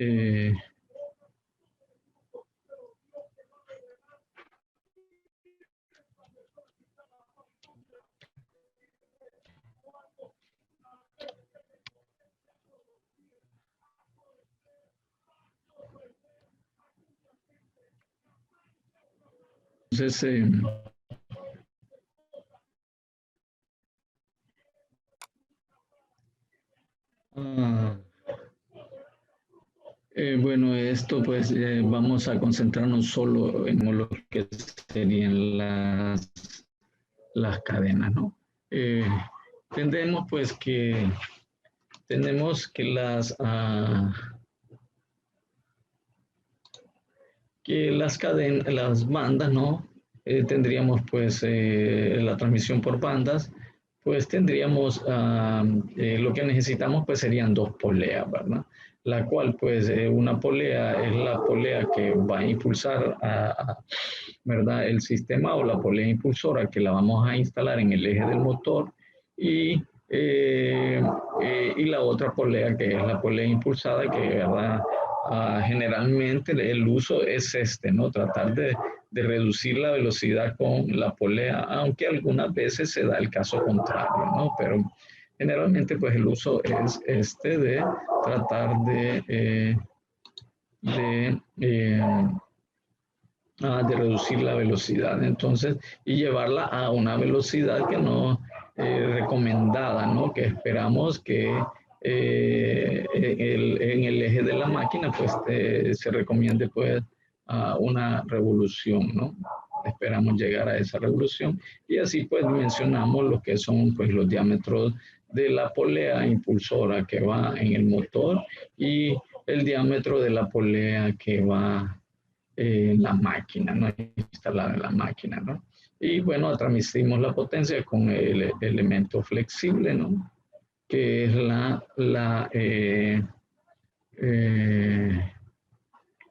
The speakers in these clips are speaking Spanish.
Eh, entonces, ah, bueno, esto pues vamos a concentrarnos solo en lo que serían las cadenas, ¿no? Eh, Entendemos pues que tenemos que las cadenas, las bandas, ¿no? Tendríamos pues la transmisión por bandas, pues tendríamos lo que necesitamos pues serían dos poleas, ¿verdad? La cual pues una polea es la polea que va a impulsar ¿verdad? El sistema o la polea impulsora que la vamos a instalar en el eje del motor y, y la otra polea que es la polea impulsada que, ¿verdad? Generalmente el uso es este, ¿no? Tratar de reducir la velocidad con la polea, aunque algunas veces se da el caso contrario, ¿no? Pero generalmente pues el uso es este de tratar de de reducir la velocidad, entonces, y llevarla a una velocidad que no recomendada, ¿no? Que esperamos que en el eje de la máquina, pues, se recomiende, pues, una revolución, ¿no? Esperamos llegar a esa revolución y así, pues, mencionamos lo que son, pues, los diámetros de la polea impulsora que va en el motor y el diámetro de la polea que va la máquina, ¿no? Instalada en la máquina, ¿no? Y bueno, transmitimos la potencia con el elemento flexible, ¿no? Que es eh,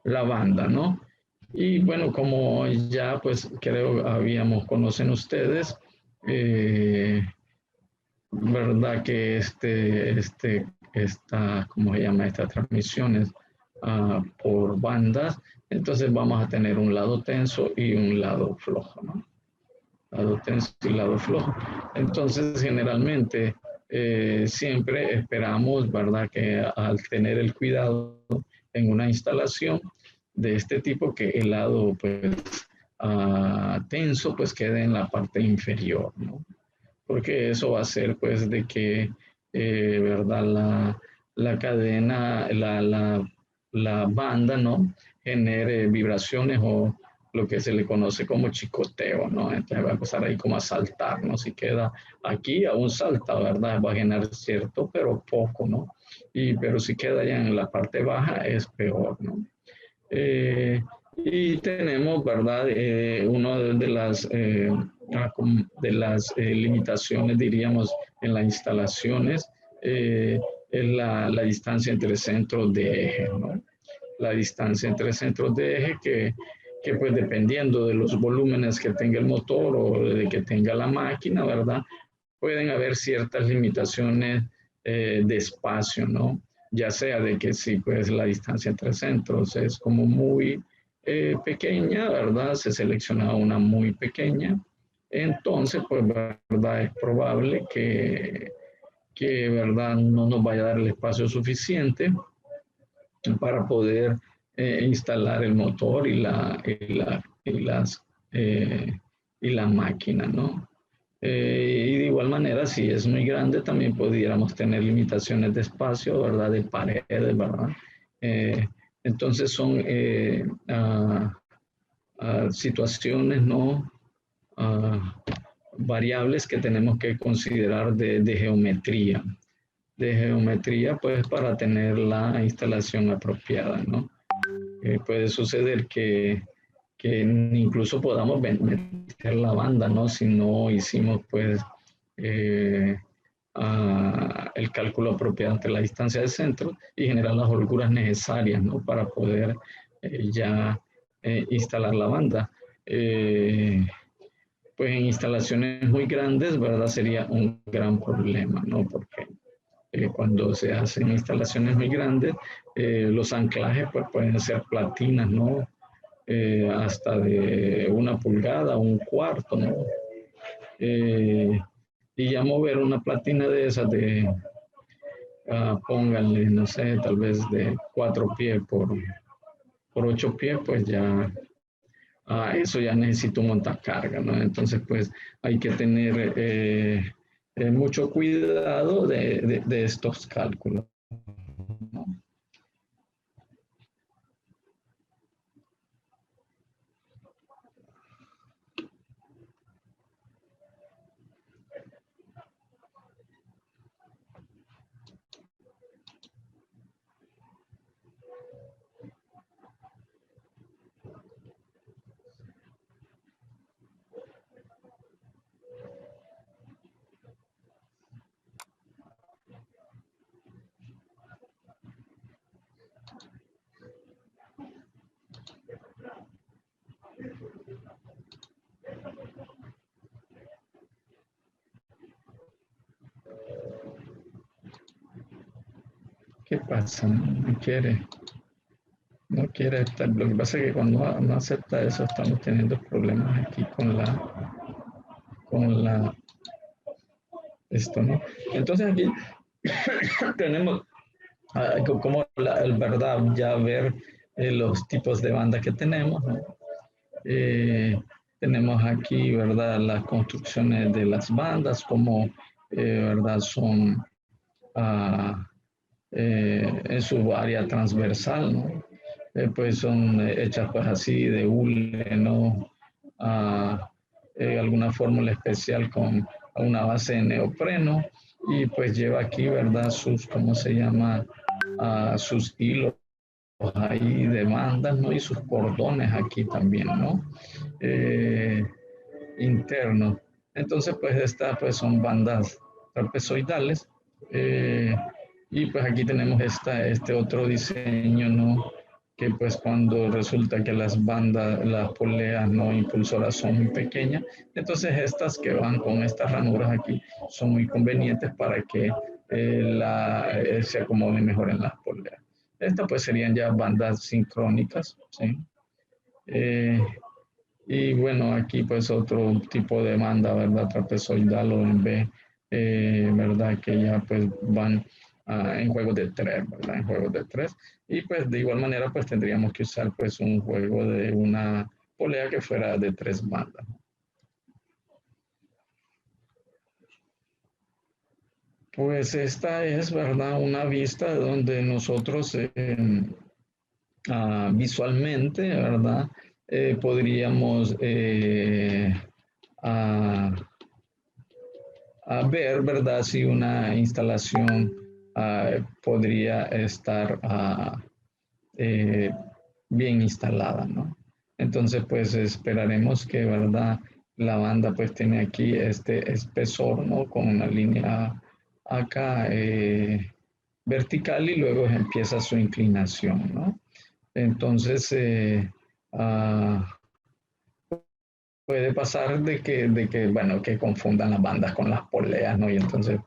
la banda, ¿no? Y bueno, como ya pues creo conocen ustedes, verdad que ¿cómo se llama? Estas transmisiones por bandas, entonces vamos a tener un lado tenso y un lado flojo, ¿no? Lado tenso y lado flojo. Entonces, generalmente, siempre esperamos, ¿verdad? Que al tener el cuidado en una instalación de este tipo, que el lado, pues, tenso, pues, quede en la parte inferior, ¿no? Porque eso va a hacer pues de que, ¿verdad? La cadena, la banda, ¿no? Genere vibraciones o lo que se le conoce como chicoteo, ¿no? Entonces va a empezar ahí como a saltar, ¿no? Si queda aquí, aún salta, ¿verdad? Va a generar cierto, pero poco, ¿no? Pero si queda ya en la parte baja, es peor, ¿no? Eh, y tenemos, ¿verdad? Una de las limitaciones, diríamos, en las instalaciones es la distancia entre centros de eje, ¿no? La distancia entre centros de eje que pues dependiendo de los volúmenes que tenga el motor o de que tenga la máquina, ¿verdad? Pueden haber ciertas limitaciones de espacio, ¿no? Ya sea de que si pues la distancia entre centros es como muy pequeña, ¿verdad? Se selecciona una muy pequeña, entonces pues, ¿verdad? Es probable ¿verdad? No nos vaya a dar el espacio suficiente para poder instalar el motor eh, y la máquina, ¿no? Y de igual manera, si es muy grande, también pudiéramos tener limitaciones de espacio, ¿verdad? De paredes, ¿verdad? Eh, entonces son situaciones, ¿no? Variables que tenemos que considerar de geometría, pues para tener la instalación apropiada, ¿no? Puede suceder que incluso podamos meter la banda, ¿no? Si no hicimos, pues, eh, el cálculo apropiado ante la distancia del centro y generar las holguras necesarias, ¿no? Para poder ya instalar la banda. Pues en instalaciones muy grandes, ¿verdad? Sería un gran problema, ¿no? Porque cuando se hacen instalaciones muy grandes, los anclajes pues, pueden ser platinas, ¿no? Hasta de 1 pulgada, 1/4, ¿no? Y ya mover una platina de esas de, pónganle, no sé, tal vez de 4 pies por 8 pies, pues ya eso ya necesita un montacarga, ¿no? Entonces, pues hay que tener mucho cuidado de estos cálculos, ¿no? ¿Qué pasa? No quiere. No quiere estar. Lo que pasa es que cuando no acepta eso, estamos teniendo problemas aquí con la, esto, ¿no? Entonces aquí tenemos como el verdad ya ver los tipos de banda que tenemos, ¿no? Tenemos aquí, ¿verdad? Las construcciones de las bandas, como, ¿verdad? Son ah, en su área transversal, ¿no? Pues son hechas pues así de hule, ¿no? Alguna fórmula especial con una base de neopreno y pues lleva aquí, ¿verdad? Sus, ¿cómo se llama? Sus hilos ahí de bandas, ¿no? Y sus cordones aquí también, ¿no? Eh, Internos. Entonces, pues estas pues son bandas trapezoidales. eh, y pues aquí tenemos este otro diseño, ¿no? Que pues cuando resulta que las bandas, las poleas no impulsoras son muy pequeñas, entonces estas que van con estas ranuras aquí son muy convenientes para que se acomode mejor en las poleas. Estas pues serían ya bandas sincrónicas, ¿sí? Eh, y bueno, aquí pues otro tipo de banda, ¿verdad? Trapezoidal o en B, ¿verdad? Que ya pues van en juegos de tres, ¿verdad? En juegos de tres. Y pues de igual manera pues tendríamos que usar pues un juego de una polea que fuera de 3 bandas. Pues esta es, ¿verdad? Una vista donde nosotros visualmente, ¿verdad? Podríamos a, a ver, ¿verdad? Si una instalación podría estar eh, bien instalada, ¿no? Entonces, pues esperaremos que, ¿verdad? La banda pues tiene aquí este espesor, ¿no? Con una línea acá vertical y luego empieza su inclinación, ¿no? Entonces, ah, puede pasar de que, bueno, que confundan las bandas con las poleas, ¿no? Y entonces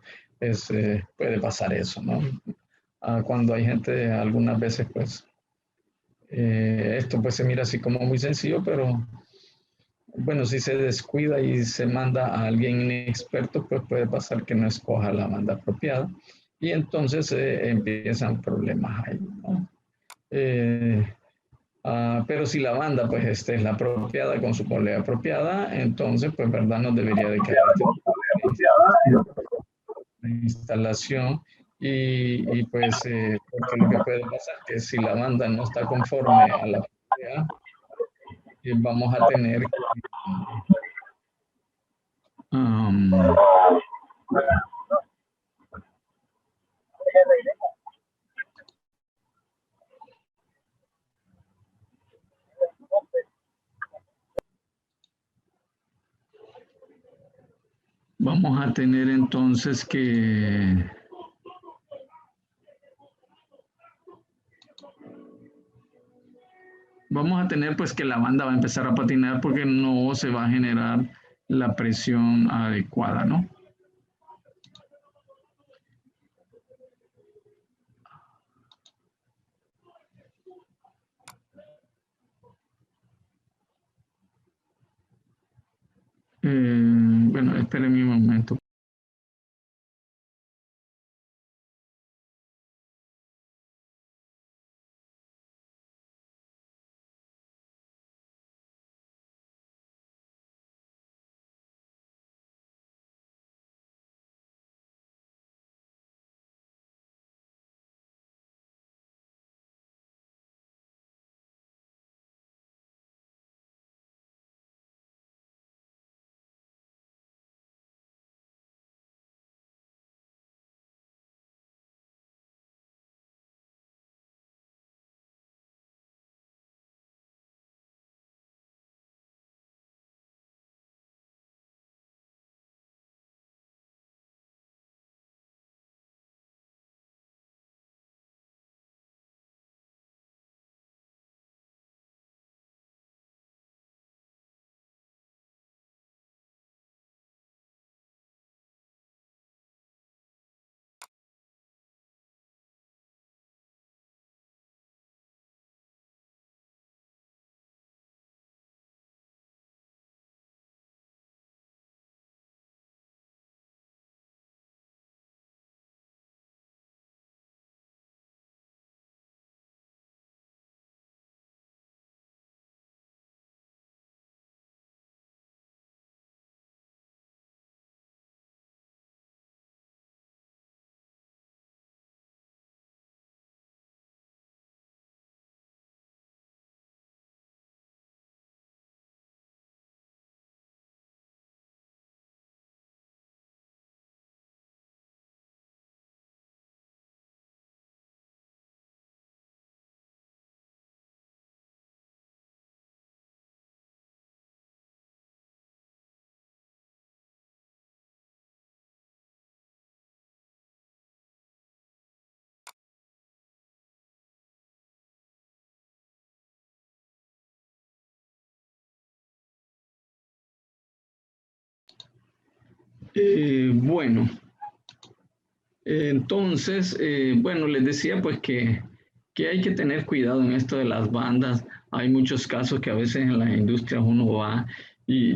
puede pasar eso, ¿no? Cuando hay gente, algunas veces, pues, esto pues se mira así como muy sencillo, pero bueno, si se descuida y se manda a alguien inexperto, pues puede pasar que no escoja la banda apropiada y entonces empiezan problemas ahí, ¿no? Eh, pero si la banda, pues, es la apropiada con su polea apropiada, entonces, pues, verdad, no debería de quedar de instalación pues, porque lo que puede pasar es que si la banda no está conforme a la polea, vamos a tener um, vamos a tener entonces que vamos a tener pues que la banda va a empezar a patinar porque no se va a generar la presión adecuada, ¿no? espérenme un momento. Bueno, entonces, bueno, les decía pues que hay que tener cuidado en esto de las bandas. Hay muchos casos que a veces en las industrias uno va y,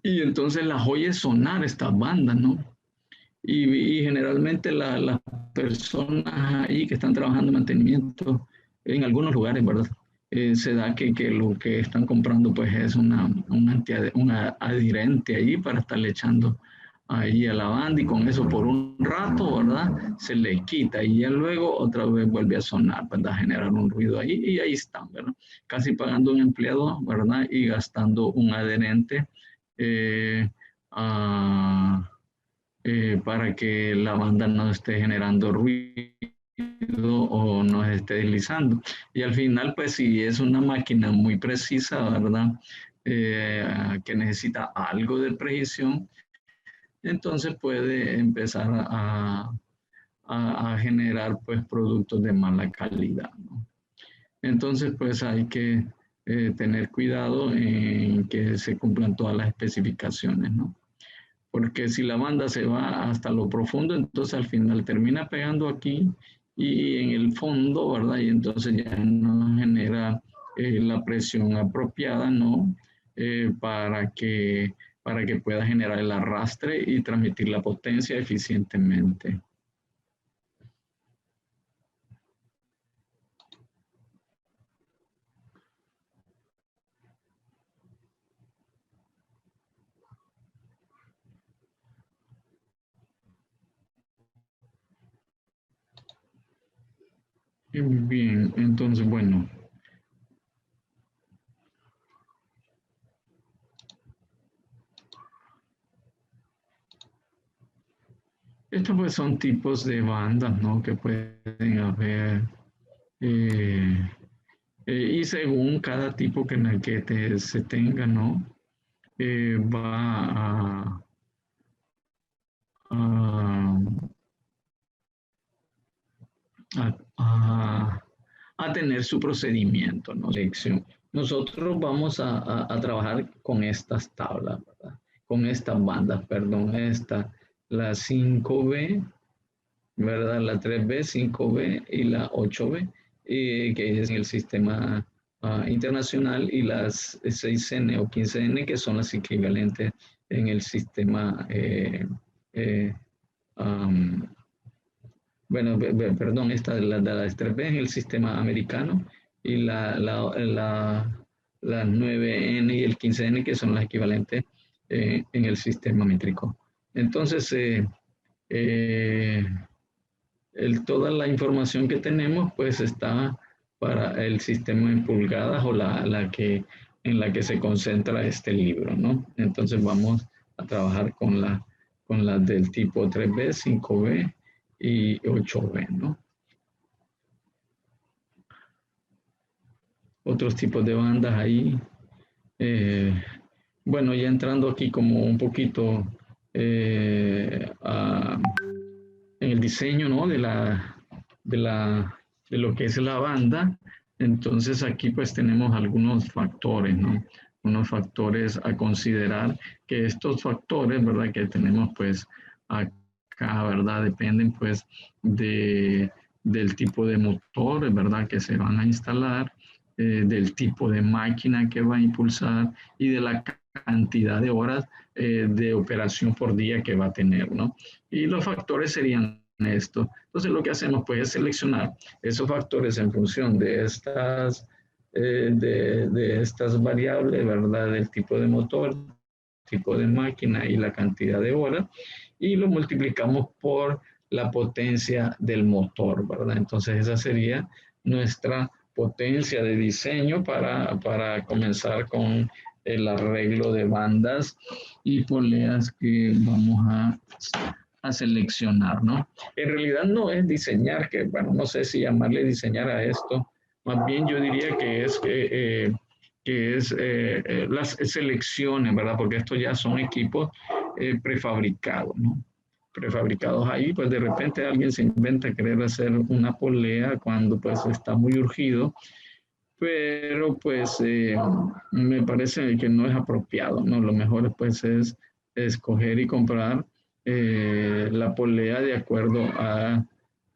y entonces las oye sonar estas bandas, ¿no? Y generalmente las personas ahí que están trabajando en mantenimiento, en algunos lugares, ¿verdad? Se da que lo que están comprando pues es una adherente ahí para estarle echando ahí a la banda y con eso por un rato, ¿verdad? Se le quita y ya luego otra vez vuelve a sonar, ¿verdad? A generar un ruido ahí y ahí están, ¿verdad? Casi pagando un empleado, ¿verdad? Y gastando un adherente. Eh, a, para que la banda no esté generando ruido o no se esté deslizando. Y al final, pues si es una máquina muy precisa, ¿verdad? Que necesita algo de precisión, entonces puede empezar a generar pues productos de mala calidad, ¿no? Entonces, pues hay que tener cuidado en que se cumplan todas las especificaciones, ¿no? Porque si la banda se va hasta lo profundo, entonces al final termina pegando aquí y en el fondo, ¿verdad? Y entonces ya no genera la presión apropiada, ¿no? Para que pueda generar el arrastre y transmitir la potencia eficientemente. Bien, entonces, bueno, estos pues son tipos de bandas, ¿no? Que pueden haber. eh, y según cada tipo que en el que se tenga, ¿no? Va a, a, a tener su procedimiento, ¿no? Selección. Nosotros vamos a trabajar con estas tablas, ¿verdad? Con estas bandas, perdón, la 5B, ¿verdad? La 3B, 5B y la 8B, que es el sistema internacional, y las 6N o 15N, que son las equivalentes en el sistema, bueno, perdón, esta de las 3B en el sistema americano y las 9N y el 15N que son las equivalentes en el sistema métrico. Entonces, toda la información que tenemos pues está para el sistema en pulgadas o en la que se concentra este libro, ¿no? Entonces vamos a trabajar con las del tipo 3B, 5B y 8B, ¿no? Otros tipos de bandas ahí. Bueno, ya entrando aquí como un poquito en el diseño, ¿no? De lo que es la banda. Entonces aquí pues tenemos algunos factores, ¿no? Unos factores a considerar, que estos factores, ¿verdad? Que tenemos pues acá, ¿verdad? Dependen pues del tipo de motor, ¿verdad? Que se van a instalar, del tipo de máquina que va a impulsar y de la cantidad de horas de operación por día que va a tener, ¿no? Y los factores serían esto. Entonces lo que hacemos pues es seleccionar esos factores en función de estas variables, ¿verdad? Del tipo de motor, tipo de máquina y la cantidad de horas, y lo multiplicamos por la potencia del motor, ¿verdad? Entonces esa sería nuestra potencia de diseño para comenzar con el arreglo de bandas y poleas que vamos a seleccionar, ¿no? En realidad no es diseñar, que bueno, no sé si llamarle diseñar a esto, más bien yo diría que es las selecciones, ¿verdad? Porque estos ya son equipos prefabricados, ¿no? Prefabricados ahí, pues de repente alguien se inventa querer hacer una polea cuando pues está muy urgido, pero pues me parece que no es apropiado, ¿no? Lo mejor pues es escoger y comprar la polea de acuerdo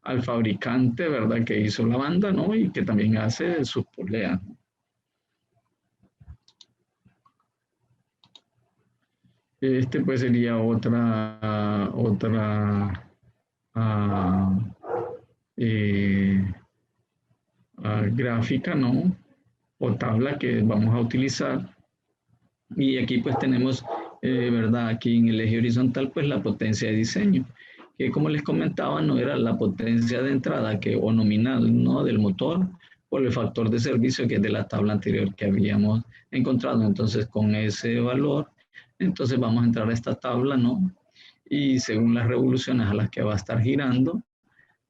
al fabricante, ¿verdad? Que hizo la banda, ¿no? Y que también hace sus poleas. Este pues sería otra ah, eh, gráfica, ¿no? O tabla que vamos a utilizar. Y aquí pues tenemos, ¿verdad? Aquí en el eje horizontal pues la potencia de diseño, que como les comentaba no era la potencia de entrada o nominal, ¿no? Del motor por el factor de servicio que es de la tabla anterior que habíamos encontrado. Entonces con ese valor, entonces vamos a entrar a esta tabla, ¿no? Y según las revoluciones a las que va a estar girando,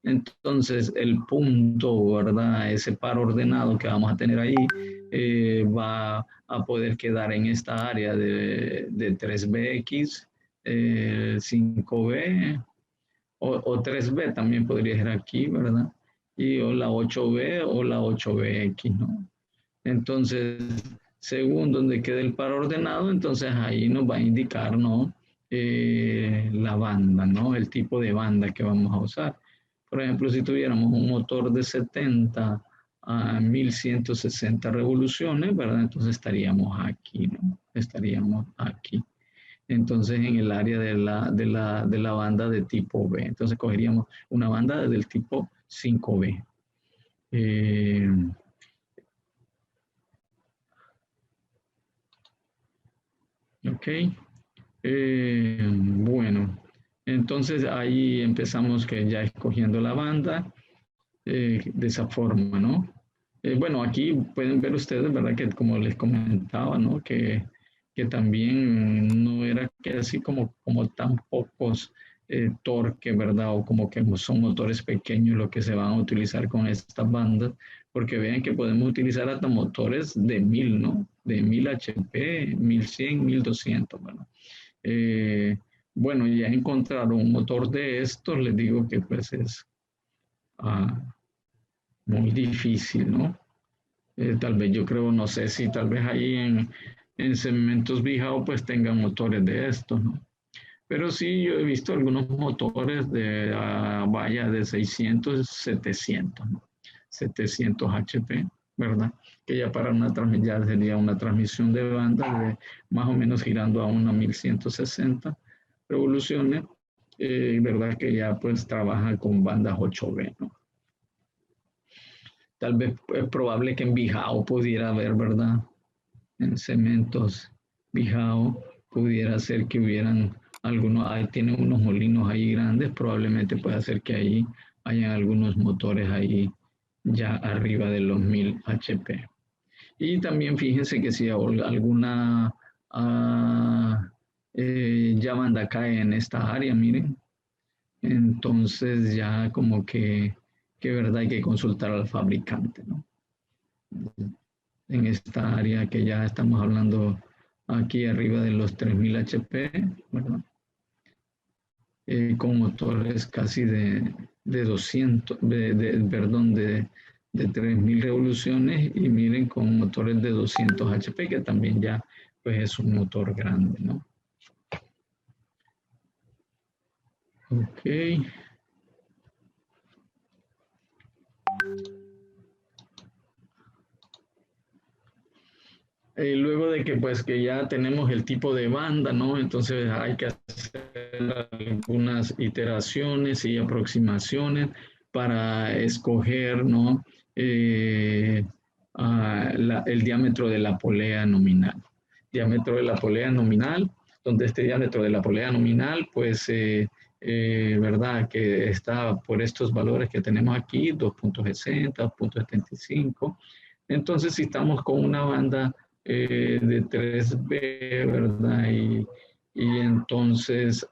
entonces, el punto, ¿verdad? Ese par ordenado que vamos a tener ahí va a poder quedar en esta área de 3BX, 5B o 3B también podría ser aquí, ¿verdad? Y o la 8B o la 8BX, ¿no? Entonces, según donde quede el par ordenado, entonces ahí nos va a indicar, ¿no? La banda, ¿no? El tipo de banda que vamos a usar. Por ejemplo, si tuviéramos un motor de 70 a 1160 revoluciones, ¿verdad? Entonces estaríamos aquí, ¿no? Estaríamos aquí. Entonces, en el área de la banda de tipo B. Entonces, cogeríamos una banda del tipo 5B. Ok. Bueno, entonces ahí empezamos que ya escogiendo la banda de esa forma, ¿no? Bueno, aquí pueden ver ustedes, ¿verdad? Que como les comentaba, ¿no? Que también no era que así como tan pocos torque, ¿verdad? O como que son motores pequeños lo que se van a utilizar con estas bandas, porque vean que podemos utilizar hasta motores de 1000, ¿no? De 1000 HP, 1100, 1200, ¿verdad? Eh, bueno, ya encontraron un motor de estos, les digo que pues es ah, muy difícil, ¿no? Tal vez yo creo, no sé si tal vez ahí en Cementos Bijao pues tengan motores de estos, ¿no? Pero sí, yo he visto algunos motores vaya de 600, 700, ¿no? 700 HP. ¿verdad? Que ya para una ya sería una transmisión de banda de más o menos girando a una 1160 revoluciones, ¿verdad? Que ya pues trabaja con bandas 8B, ¿no? Tal vez es probable que en Bijao pudiera haber, ¿verdad? En cementos Bijao pudiera ser que hubieran algunos, ahí tienen unos molinos ahí grandes, probablemente pueda ser que ahí hayan algunos motores ahí ya arriba de los 1000 HP. Y también fíjense que si alguna ya banda cae en esta área, miren, entonces ya como que verdad hay que consultar al fabricante, ¿no? En esta área que ya estamos hablando aquí arriba de los 3000 HP, ¿verdad? Con motores casi de 200, perdón, de 3000 revoluciones y miren con motores de 200 HP, que también ya pues es un motor grande, ¿no? Ok. Luego de que pues que ya tenemos el tipo de banda, ¿no? Entonces hay que hacer algunas iteraciones y aproximaciones para escoger, ¿no? El diámetro de la polea nominal. Diámetro de la polea nominal, donde este diámetro de la polea nominal, pues, ¿verdad? Que está por estos valores que tenemos aquí, 2.60, 2.75. Entonces, si estamos con una banda de 3B, ¿verdad? Y entonces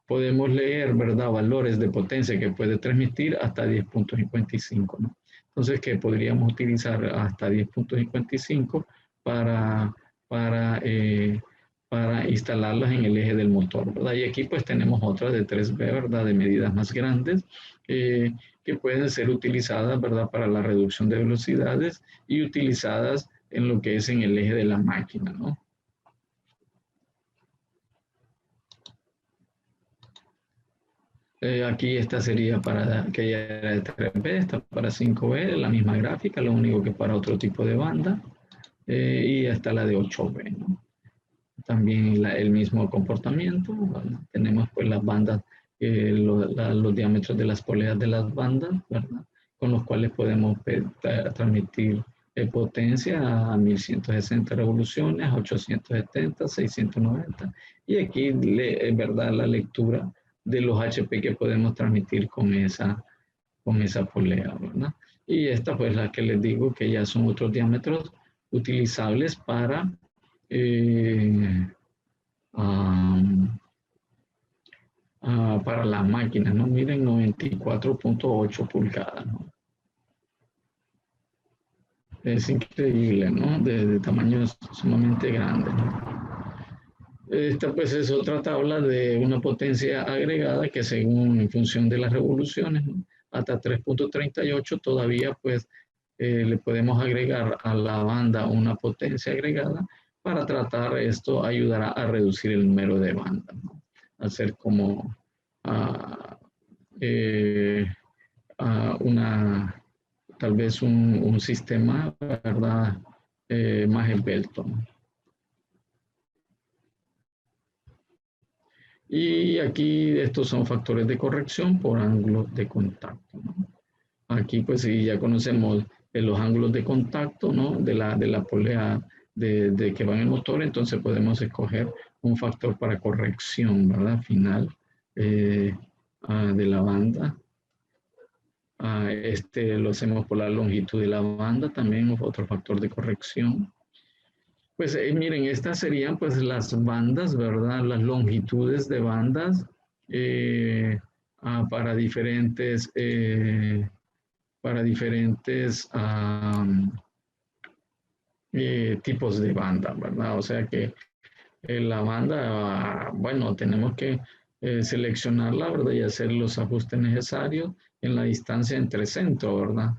podemos leer, ¿verdad? Valores de potencia que puede transmitir hasta 10.55, ¿no? Entonces, que podríamos utilizar hasta 10.55 para, para, eh, para instalarlas en el eje del motor, ¿verdad? Y aquí pues tenemos otras de 3B, ¿verdad? De medidas más grandes, que pueden ser utilizadas, ¿verdad? Para la reducción de velocidades y utilizadas en lo que es en el eje de la máquina, ¿no? Aquí esta sería para aquella era de 3B, esta para 5B, la misma gráfica, lo único que para otro tipo de banda. Y hasta la de 8B, ¿no? También el mismo comportamiento. Bueno, tenemos pues las bandas, los diámetros de las poleas de las bandas, ¿verdad? Con los cuales podemos transmitir potencia a 1160 revoluciones, 870, 690. Y aquí, es verdad, la lectura de los HP que podemos transmitir con esa polea, ¿verdad? Y esta pues la que les digo que ya son otros diámetros utilizables eh, um, para las máquinas, ¿no? Miren, 94.8 pulgadas, ¿no? Es increíble, ¿no? De tamaños sumamente grandes, ¿no? Esta pues es otra tabla de una potencia agregada que según en función de las revoluciones, ¿no? Hasta 3.38 todavía pues le podemos agregar a la banda una potencia agregada para tratar esto, ayudará a reducir el número de bandas, ¿no? Hacer como uh, eh, tal vez un sistema, ¿verdad? Más esbelto, ¿no? Y aquí estos son factores de corrección por ángulos de contacto, ¿no? Aquí pues si ya conocemos los ángulos de contacto, ¿no? De la polea de que va en el motor, entonces podemos escoger un factor para corrección, ¿verdad? Final de la banda. Este lo hacemos por la longitud de la banda, también otro factor de corrección. Pues miren, estas serían pues las bandas, ¿verdad? Las longitudes de bandas para diferentes tipos de banda, ¿verdad? O sea que la banda, bueno, tenemos que seleccionarla, ¿verdad? Y hacer los ajustes necesarios en la distancia entre centros, ¿verdad?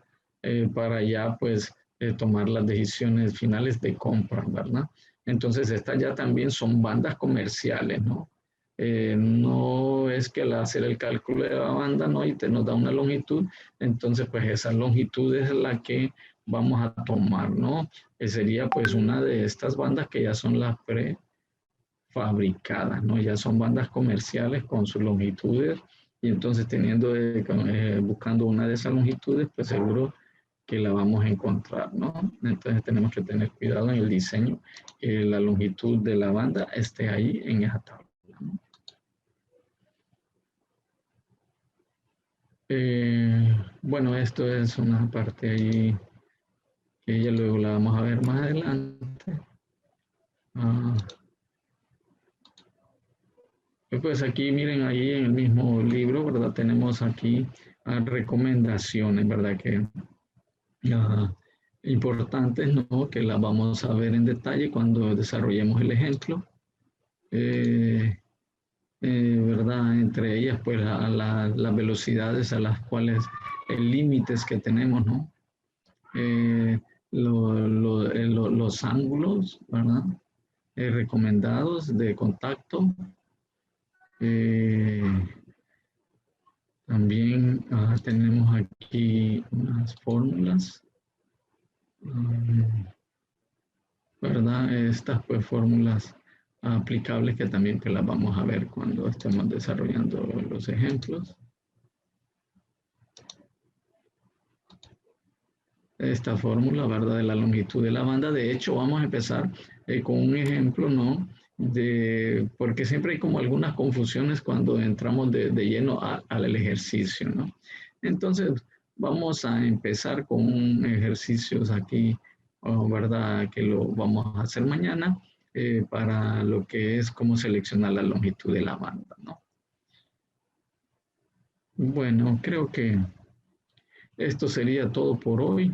Para ya, pues, tomar las decisiones finales de compra, ¿verdad? Entonces, estas ya también son bandas comerciales, ¿no? no es que al hacer el cálculo de la banda, ¿no? Y nos da una longitud, entonces pues esa longitud es la que vamos a tomar, ¿no? Que sería pues una de estas bandas que ya son las prefabricadas, ¿no? Ya son bandas comerciales con sus longitudes y entonces buscando una de esas longitudes, pues seguro que la vamos a encontrar, ¿no? Entonces tenemos que tener cuidado en el diseño, que la longitud de la banda esté ahí en esa tabla, ¿no? Bueno, esto es una parte ahí que ya luego la vamos a ver más adelante. Ah, pues aquí, miren, ahí en el mismo libro, ¿verdad? Tenemos aquí recomendaciones, ¿verdad? Que ah, importantes, ¿no? Que las vamos a ver en detalle cuando desarrollemos el ejemplo. Eh, ¿Verdad? Entre ellas, pues las velocidades a las cuales, límites que tenemos, ¿no? Eh, los ángulos, ¿verdad? Recomendados de contacto. Eh, También tenemos aquí unas fórmulas, ¿verdad? Estas pues fórmulas aplicables que también que las vamos a ver cuando estemos desarrollando los ejemplos. Esta fórmula, ¿verdad? De la longitud de la banda. De hecho, vamos a empezar con un ejemplo, ¿no? Porque siempre hay como algunas confusiones cuando entramos de lleno al ejercicio, ¿no? Entonces, vamos a empezar con un ejercicio aquí, ¿verdad? Que lo vamos a hacer mañana para lo que es cómo seleccionar la longitud de la banda, ¿no? Bueno, creo que esto sería todo por hoy.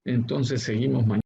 Entonces, seguimos mañana.